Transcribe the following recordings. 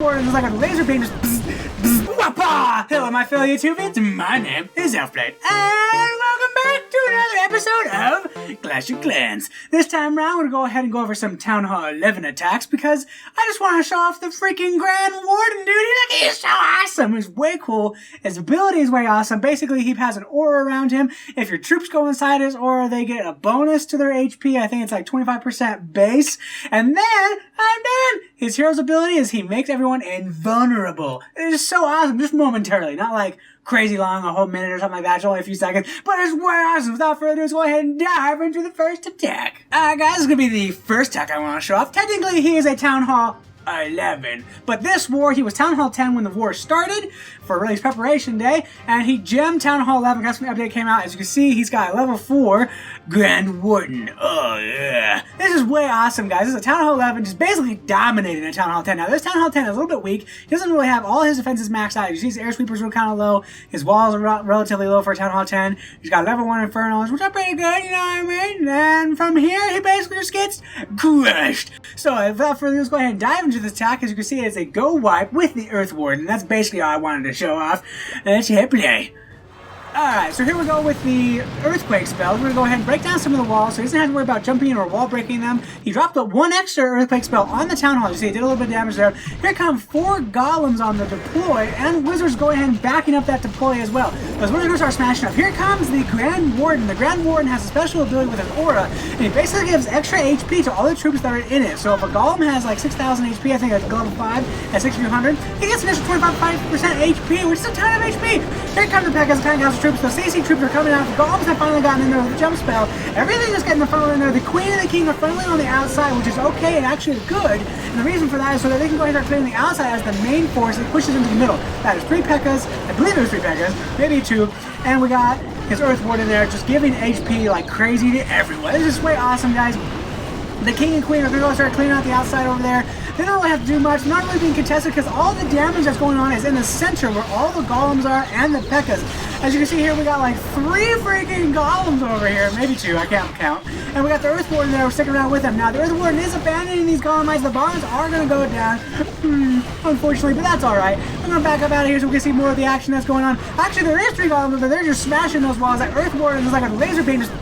Warden is like a laser beam just Hello my fellow YouTubers, my name is Elfblade, and welcome back to another episode of Clash of Clans. This time around, we're going to go ahead and go over some Town Hall 11 attacks because I just want to show off the freaking Grand Warden, dude. He's so awesome. He's way cool. His ability is way awesome. Basically, he has an aura around him. If your troops go inside his aura, they get a bonus to their HP. I think it's like 25% base. And then his hero's ability is he makes everyone invulnerable. It is so awesome, just momentarily, not like crazy long, a whole minute or something like that. It's only a few seconds, but it's way awesome. Without further ado, let's go ahead and dive into the first attack. Alright guys, this is going to be the first attack I want to show off. Technically, he is a Town Hall 11. But this war, he was Town Hall 10 when the war started for release preparation day, and he gemmed Town Hall 11 because when the update came out. As you can see, he's got a level 4 Grand Warden. Oh yeah. This is way awesome, guys. This is a Town Hall 11 just basically dominating a Town Hall 10. Now, this Town Hall 10 is a little bit weak. He doesn't really have all his defenses maxed out. You see his air sweepers are kind of low. His walls are relatively low for a Town Hall 10. He's got level 1 Infernals, which are pretty good, you know what I mean? And from here, he basically just gets crushed. So, without further ado, let's go ahead and dive into this attack. As you can see, it's a go wipe with the Earth Warden. That's basically all I wanted to show off. Let's hit play. Alright, so here we go with the Earthquake spell. We're going to go ahead and break down some of the walls, so he doesn't have to worry about jumping or wall breaking them. He dropped up one extra Earthquake spell on the Town Hall. You see, he did a little bit of damage there. Here come 4 Golems on the deploy, and Wizards go ahead and backing up that deploy as well. Those Wizards start smashing up. Here comes the Grand Warden. The Grand Warden has a special ability with an aura, and he basically gives extra HP to all the troops that are in it. So if a Golem has like 6,000 HP, I think at level 5, at 6,200, he gets an extra 25% HP, which is a ton of HP. Here come the Pekkas, 10,000 troops. The CC troops are coming out. The Golems have finally gotten in there with the jump spell. Everything is getting the funnel in there. The Queen and the King are funneling on the outside, which is okay and actually good. And the reason for that is so that they can go ahead and start clearing the outside as the main force that pushes into the middle. That is 3 Pekkas. I believe it was 3 Pekkas, maybe 2. And we got his Earth Warden there, just giving HP like crazy to everyone. This is way awesome, guys. The King and Queen are going to go start cleaning out the outside over there. They don't really have to do much, not really being contested because all the damage that's going on is in the center where all the Golems are and the Pekkas. As you can see here, we got like 3 freaking Golems over here, maybe 2, I can't count. And we got the Earth Warden there, we're sticking around with him. Now, the Earth Warden is abandoning these Golemites. The bombs are going to go down, unfortunately, but that's alright. I'm going to back up out of here so we can see more of the action that's going on. Actually, there is 3 Golems, but they're just smashing those walls. That Earth Warden is like a laser beam, just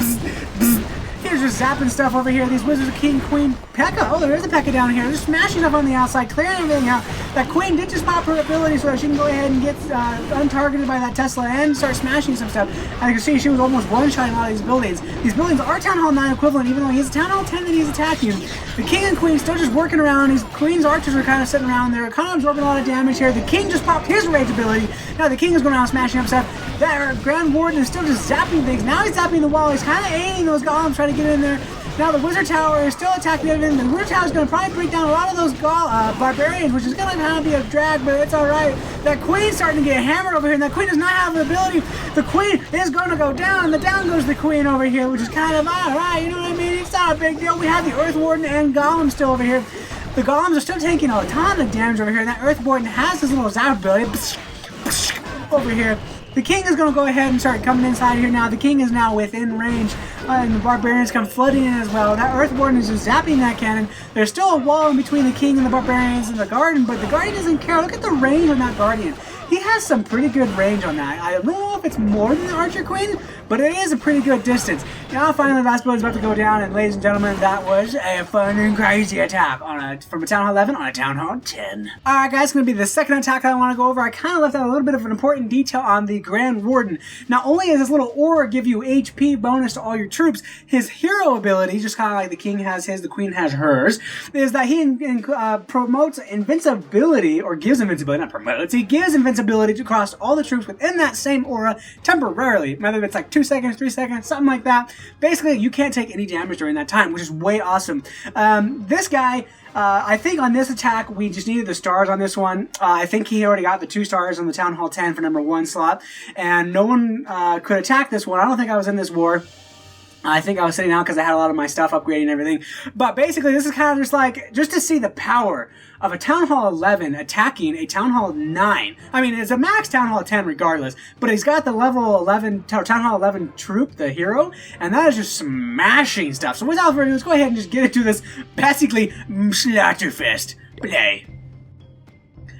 he's just zapping stuff over here. These Wizards are King, Queen, Pekka. Oh, there is a Pekka down here. They're smashing stuff on the outside, clearing everything out. That Queen did just pop her ability so that she can go ahead and get untargeted by that Tesla and start smashing some stuff. As you can see, she was almost one-shotting a lot of these buildings. These buildings are Town Hall 9 equivalent, even though he's Town Hall 10 that he's attacking. The King and Queen still just working around. These Queen's archers are kind of sitting around there, kind of absorbing a lot of damage here. The King just popped his rage ability. Now the King is going around smashing up stuff. That Grand Warden is still just zapping things. Now he's zapping the wall. He's kind of aiding those Golems, trying to get in there. Now the Wizard Tower is still attacking everything. The Wizard Tower is going to probably break down a lot of those Barbarians, which is going to kind of be a drag, but it's alright. That Queen's starting to get hammered over here, and that Queen does not have the ability. The Queen is going to go down, and down goes the Queen over here, which is kind of alright, you know what I mean? It's not a big deal. We have the Earth Warden and Golem still over here. The Golems are still taking a ton of damage over here, and that Earth Warden has this little zap ability over here. The King is going to go ahead and start coming inside here now. The King is now within range, and the Barbarians come flooding in as well. That Earth Warden is just zapping that cannon. There's still a wall in between the King and the Barbarians and the Guardian, but the Guardian doesn't care. Look at the range on that Guardian. He has some pretty good range on that. I don't know if it's more than the Archer Queen, but it is a pretty good distance. Now finally the last building is about to go down, and ladies and gentlemen, that was a fun and crazy attack from a Town Hall 11 on a Town Hall 10. Alright guys, it's going to be the second attack I want to go over. I kind of left out a little bit of an important detail on the Grand Warden. Not only does this little aura give you HP bonus to all your troops, his hero ability, just kind of like the King has his, the Queen has hers, is that he promotes invincibility, or gives invincibility, not promotes, he gives invincibility to cross all the troops within that same aura temporarily, whether it's like 2 seconds, 3 seconds, something like that. Basically, you can't take any damage during that time, which is way awesome. This guy, I think on this attack, we just needed the stars on this one. I think he already got the 2 stars on the Town Hall 10 for number 1 slot, and no one could attack this one. I don't think I was in this war. I think I was sitting out because I had a lot of my stuff upgrading and everything. But basically, this is kind of just like, just to see the power of a Town Hall 11 attacking a Town Hall 9. I mean, it's a max Town Hall 10 regardless, but he's got the level 11, Town Hall 11 troop, the hero, and that is just smashing stuff. So without further ado, let's go ahead and just get into this basically Slaughterfest play.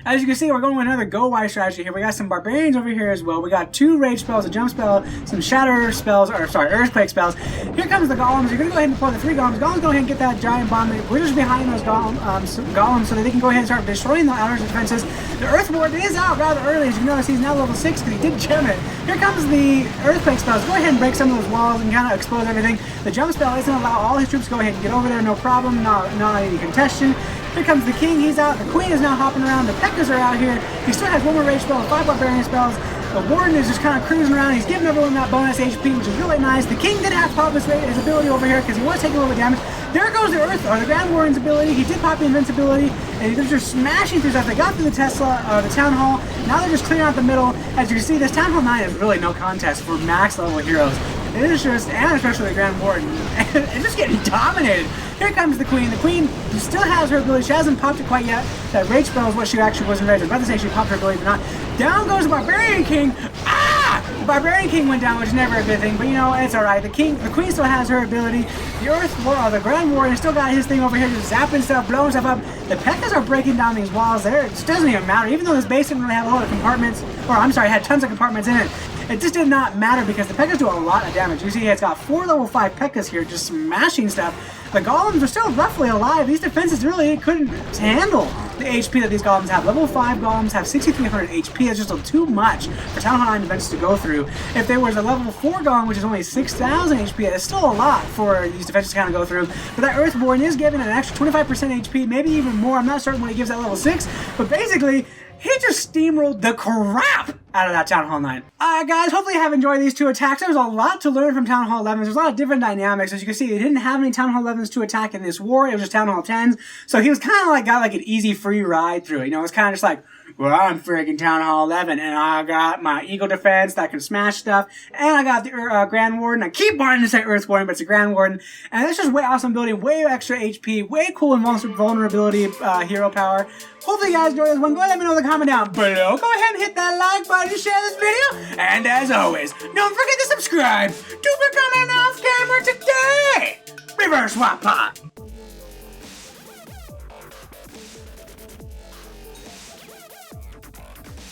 As you can see, we're going with another go-wide strategy here. We got some barbarians over here as well. We got 2 rage spells, a jump spell, some shatter spells, or sorry, earthquake spells. Here comes the golems. You're gonna go ahead and deploy the 3 golems. Golems go ahead and get that giant bomb. We're just behind those golems so that they can go ahead and start destroying the outer defenses. The Earth Warden is out rather early. As you notice, he's now level 6 because he did gem it. Here comes the earthquake spells. Go ahead and break some of those walls and kind of expose everything. The jump spell isn't allow all his troops to go ahead and get over there, no problem, not any contention. Here comes the king, he's out. The queen is now hopping around. The Pekkas are out here. He still has 1 more rage spell and 5 barbarian spells. The warden is just kind of cruising around. He's giving everyone that bonus HP, which is really nice. The king did have to pop his ability over here because he was taking a little bit of damage. There goes the the Grand Warden's ability. He did pop the invincibility, and they're just smashing through stuff. They got through the the town hall. Now they're just clearing out the middle. As you can see, this town hall 9 is really no contest for max level heroes. It is just, and especially the Grand Warden, it's just getting dominated. Here comes the queen. The queen still has her ability. She hasn't popped it quite yet. That rage spell is what she actually wasn't ready. I was about to say she popped her ability, but not. Down goes the barbarian king. Ah! The barbarian king went down, which is never a good thing, but you know, it's alright. The queen still has her ability. The Grand Warden still got his thing over here, just zapping stuff, blowing stuff up. The Pekkas are breaking down these walls there. It just doesn't even matter. Even though this base didn't really have a lot of compartments, or I'm sorry, had tons of compartments in it. It just did not matter because the Pekkas do a lot of damage. You see it's got 4 level 5 Pekkas here just smashing stuff. The golems are still roughly alive. These defenses really couldn't handle the HP that these golems have. Level 5 golems have 6,300 HP. It's just too much for Town Hall 9 defenses to go through. If there was a level 4 golem, which is only 6,000 HP, it's still a lot for these defenses to kind of go through. But that Earth Warden is giving an extra 25% HP, maybe even more. I'm not certain when he gives that level 6, but basically, he just steamrolled the crap out of that Town Hall 9. Guys, hopefully you have enjoyed these 2 attacks. There was a lot to learn from Town Hall 11s. There's a lot of different dynamics. As you can see, he didn't have any Town Hall 11s to attack in this war. It was just Town Hall 10s. So he was kind of like, got like an easy free ride through it. You know, it's kind of just like, well, I'm freaking Town Hall 11, and I got my Eagle Defense that can smash stuff, and I got the Grand Warden. I keep wanting to say Earth Warden, but it's a Grand Warden, and it's just way awesome ability, way extra HP, way cool and vulnerability hero power. Hopefully you guys enjoyed this one. Go ahead and let me know in the comment down below. Go ahead and hit that like button, share this video, and as always, don't forget to subscribe to become an off-camera today. Reverse Wappa.